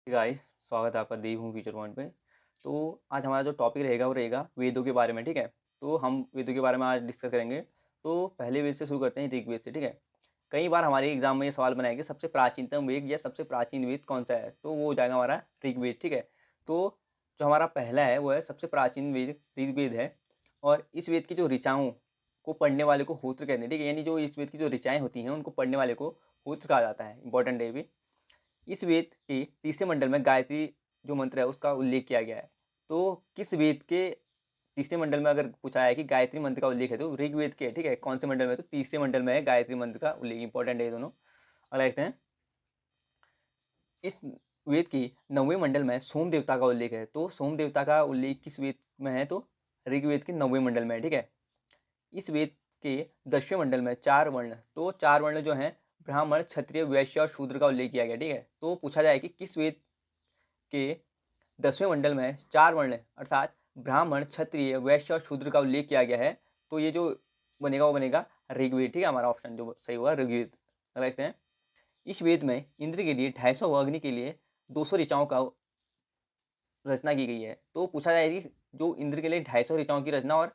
Guys, स्वागत है आपका देव हूँ फ्यूचर पॉइंट पे। तो आज हमारा जो टॉपिक रहेगा वो रहेगा वेदों के बारे में, ठीक है। तो हम वेदों के बारे में आज डिस्कस करेंगे। तो पहले वेद से शुरू करते हैं, ऋग्वेद से, ठीक है। कई बार हमारे एग्जाम में ये सवाल बनाया कि सबसे प्राचीनतम वेद या सबसे प्राचीन वेद कौन सा है, तो वो हो जाएगा हमारा ऋग्वेद, ठीक है। तो जो हमारा पहला है वो है सबसे प्राचीन वेद ऋग्वेद है। और इस वेद की जो ऋचाओं को पढ़ने वाले को होत्र कहते हैं, ठीक है। यानी जो इस वेद की जो ऋचाएँ होती हैं उनको पढ़ने वाले को होत्र कहा जाता है। इंपॉर्टेंट है ये भी। इस वेद के तीसरे मंडल में गायत्री जो मंत्र है उसका उल्लेख किया गया है। तो किस वेद के तीसरे मंडल में अगर पूछा है कि गायत्री मंत्र का उल्लेख है तो ऋग्वेद के, ठीक है। कौन से मंडल में, तो तीसरे मंडल में है गायत्री मंत्र का उल्लेख। इंपॉर्टेंट है ये दोनों। अगला देखते हैं, इस वेद की 9वें मंडल में सोम देवता का उल्लेख है। तो सोम देवता का उल्लेख किस वेद में है, तो ऋग्वेद के 9वें मंडल में है, ठीक है। इस वेद के 10वें मंडल में चार वर्ण, तो चार वर्ण जो हैं ब्राह्मण, क्षत्रिय, वैश्य और शूद्र का उल्लेख किया गया, ठीक है। तो पूछा जाए कि किस वेद के 10वें मंडल में चार वर्ण अर्थात ब्राह्मण, क्षत्रिय, वैश्य और शूद्र का उल्लेख किया गया है, तो ये जो बनेगा वो बनेगा ऋग्वेद, ठीक है। हमारा ऑप्शन जो सही होगा ऋग्वेद। अगला देखते हैं, इस वेद में इंद्र के लिए 250 व अग्नि के लिए 200 ऋचाओं का रचना की गई है। तो पूछा जाए कि जो इंद्र के लिए 250 ऋचाओं की रचना और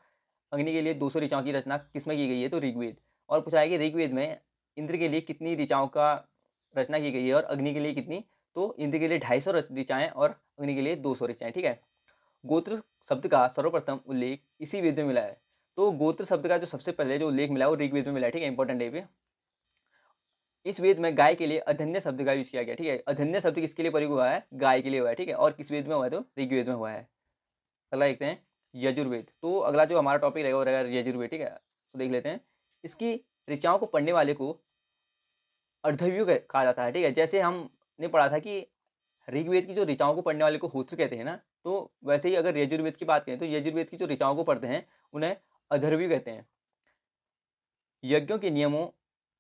अग्नि के लिए 200 ऋचाओं की रचना किसमें की गई है, तो ऋग्वेद। और पूछा है कि ऋग्वेद में इंद्र के लिए कितनी ऋचाओं का रचना की गई है और अग्नि के लिए कितनी, तो इंद्र के लिए 250 ऋचाएं और अग्नि के लिए 200 ऋचाएं, ठीक है। गोत्र शब्द का सर्वप्रथम उल्लेख इसी वेद में मिला है। तो गोत्र शब्द का जो सबसे पहले जो उल्लेख मिला है वो ऋग्वेद में मिला है, ठीक है। इंपॉर्टेंट है ये। इस वेद में गाय के लिए अधन्य शब्द का यूज किया गया, ठीक है। अधन्य शब्द किसके लिए प्रयोग हुआ है, गाय के लिए हुआ है, ठीक है। और किस वेद में हुआ है, तो ऋग्वेद में हुआ है। अगला देखते हैं, यजुर्वेद। तो अगला जो हमारा टॉपिक रहेगा वो रहेगा यजुर्वेद, ठीक है। तो देख लेते हैं, इसकी ऋचाओं को पढ़ने वाले को अर्धव्यु कहा जाता है, ठीक है। जैसे हमने पढ़ा था कि ऋग्वेद की जो ऋचाओं को पढ़ने वाले को होत्र कहते हैं ना, तो वैसे ही अगर यजुर्वेद की बात करें तो यजुर्वेद की जो ऋचाओं को पढ़ते हैं उन्हें अधर्व्यु कहते हैं। यज्ञों के नियमों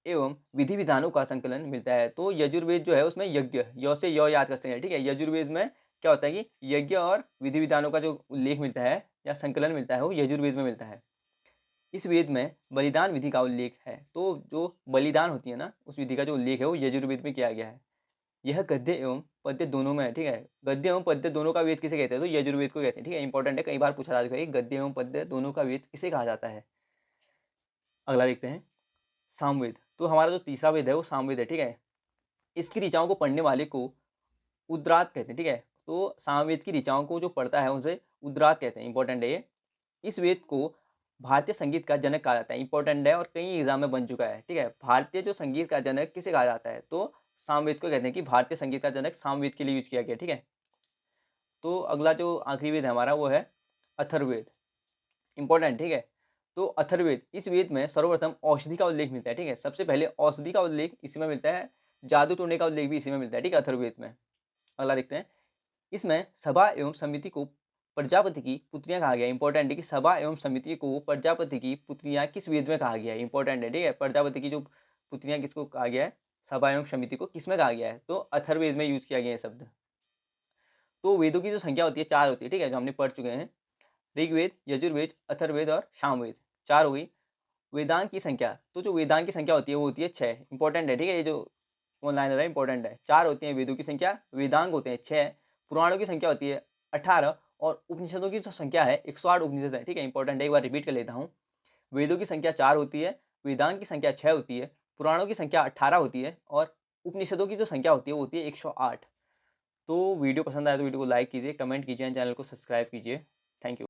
एवं विधि विधानों का संकलन मिलता है। तो यजुर्वेद जो है उसमें यज्ञ, य से य याद कर सकते हैं, ठीक है। यजुर्वेद में क्या होता है कि यज्ञ और विधि विधानों का जो उल्लेख मिलता है या संकलन मिलता है वो यजुर्वेद में मिलता है। इस वेद में बलिदान विधि का उल्लेख है। तो जो बलिदान होती है ना उस विधि का जो उल्लेख है वो यजुर्वेद में किया गया है। यह गद्य एवं पद्य दोनों में है, ठीक है। गद्य एवं पद्य दोनों का वेद किसे कहते हैं, तो यजुर्वेद को कहते हैं, ठीक है। इंपॉर्टेंट है, कई बार पूछा जा चुका है कि गद्य एवं पद्य दोनों का वेद किसे कहा जाता है। अगला देखते हैं, सामवेद। तो हमारा जो तीसरा वेद है वो सामवेद है, ठीक है। इसकी ऋचाओं को पढ़ने वाले को उद्रात कहते हैं, ठीक है। तो सामवेद की ऋचाओं को जो पढ़ता है उसे उद्रात कहते हैं। इंपॉर्टेंट है ये। इस वेद को भारतीय संगीत का जनक कहा जाता है। इंपॉर्टेंट है और कई एग्जाम में बन चुका है, ठीक है। भारतीय जो संगीत का जनक किसे कहा जाता है, तो सामवेद को कहते हैं कि भारतीय संगीत का जनक सामवेद के लिए यूज किया गया, ठीक है। तो अगला जो आखिरी वेद है हमारा वो है अथर्ववेद। इंपॉर्टेंट, ठीक है। तो अथर्ववेद, इस वेद में सर्वप्रथम औषधि का उल्लेख मिलता है, ठीक है। सबसे पहले औषधि का उल्लेख इसी में मिलता है। जादू टोने का उल्लेख भी इसी में मिलता है, ठीक है, अथर्ववेद में। अगला देखते हैं, इसमें सभा एवं समिति को प्रजापति की पुत्रियां कहा गया है। इंपॉर्टेंट है कि सभा एवं समिति को प्रजापति की पुत्रियां किस वेद में कहा गया है। इंपॉर्टेंट है, ठीक है। प्रजापति की जो पुत्रियां किसको कहा गया है, सभा एवं समिति को किस में कहा गया है, तो अथर्ववेद में यूज किया गया है शब्द। तो वेदों की जो संख्या होती है चार होती है, ठीक है, जो हमने पढ़ चुके हैं। ऋग्वेद, यजुर्वेद, अथर्ववेद और सामवेद, चार हो गई। वेदांग की संख्या, तो जो वेदांग की संख्या होती है वो होती है 6। इंपॉर्टेंट है, ठीक है। ये जो ऑनलाइन है इंपॉर्टेंट है। 4 होती हैं वेदों की संख्या, वेदांग होते हैं 6, पुराणों की संख्या होती है 18 और उपनिषदों की जो संख्या है 108 उपनिषद है, ठीक है। इंपॉर्टेंट है, एक बार रिपीट कर लेता हूँ। वेदों की संख्या 4 होती है, वेदांग की संख्या 6 होती है, पुराणों की संख्या 18 होती है और उपनिषदों की जो संख्या होती है वो होती है 108। तो वीडियो पसंद आया तो वीडियो को लाइक कीजिए, कमेंट कीजिए, चैनल को सब्सक्राइब कीजिए। Thank you.